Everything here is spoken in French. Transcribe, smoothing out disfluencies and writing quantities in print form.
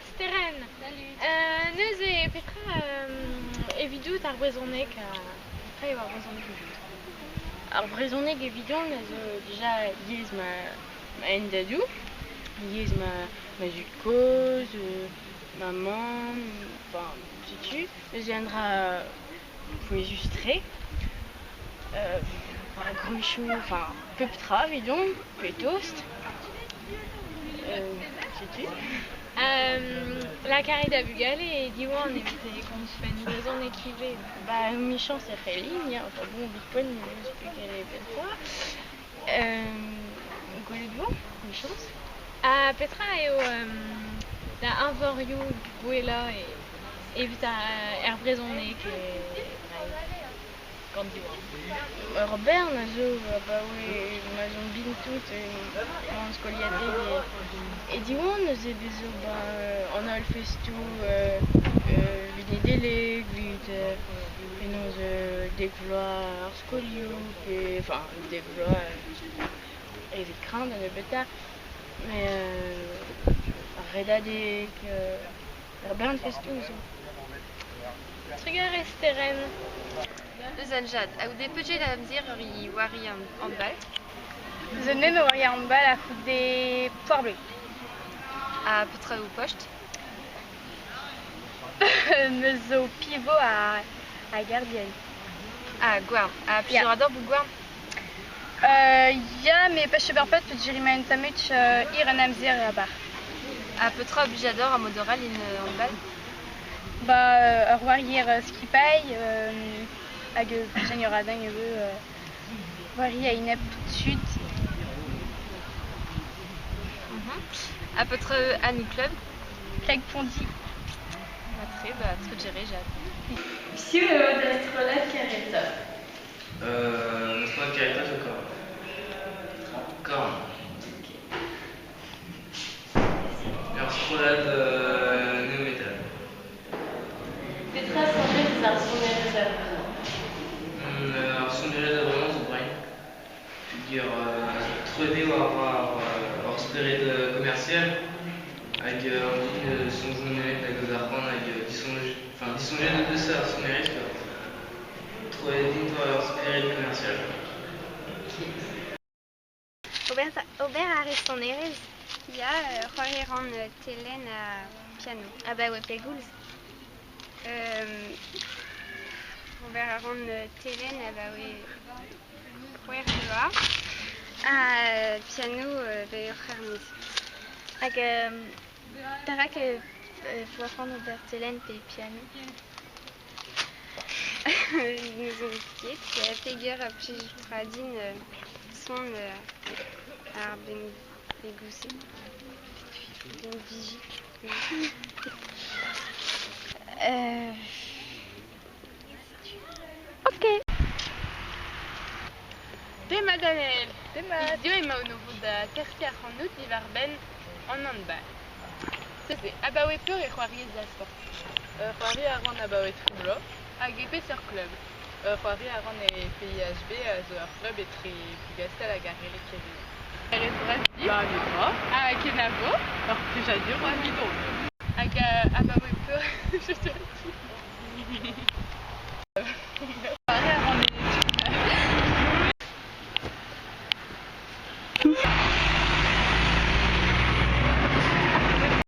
Steren. Salut. Nous et Petra evidou ar brezhoneg Petra eo ar brezhoneg evidou. Ar brezhoneg evidon déjà yez ma endadou, yez ma zut koz, maman, enfin tu eus viendra illustré. Par gruchou, enfin Petra evidon, pe toast. Tu la carré da bugale et diwan evite qu'on se fait une raison équivée. Bah méchant c'est fait ligne, enfin bon Bitcoin je sais plus quelle est belle fois. Goledou, méchant. Ah Petra eo da invorio gwela et evite ar brezhoneg quand diwan. Robert na zo bah oui ma zon bin tout en scoliate et diwan nous e bezo on a le festo vide deleg vide et nous degloa ar scolio et enfin degloa et vite craint dans le bêta mais redadek Robert festo zo. Trigger esteren. Eus an jad, a oude pejet a amzer ur wari handball. Eus an nem a wari handball a foude poar bleu. A petra o pocht. Meus zo pivo a gardiel. A gwarn. A pizzorador bou gwarn. Ya, mais pech eo berpet pet jirima en tamut ir an amzer a bar. A petra oblijador a modoral in handball. Ba ur wari skipay hag pechen adan wari a inep tout de suite. A petra an o club. Kleg pondi. Ba tre gere jad. Piu eo d'astrolat kareta. Astrolat kareta zo korn. Astrolat neometal. Petra sonjet ar sonerez ar Ar sonerez a bremañ zo brain. Gur treude war ar spered komersial hag an din sonjou nemet hag eus ar c'hoant hag disonjet de deus ar sonerez treude din ar spered komersial. Ober a rez sonerez ya c'hoari ran telen a piano. Ah bah ouais, pegoulz. Ober a ran telen a bah ouais c'hoer doa. A piano be ur c'harmiz. Hag perak vo ran ober telen pe piano. Nous on ket peger a plij din son ar ben begousé. Ben vigi. Ok. Dema Daniel. Idio ema o novo da terti ar c'hannout ivar ben an handball. C'est abaoe peur e c'hoari ez a sport. C'hoari a ran abaoe troublo hag e pez ur club. C'hoari a ran e PIHB zo ur club e tre pugastel hag ar rele kevin. Restaurant ba Petra a kenavo ur plejadur oa bidon. Hag abaoe peur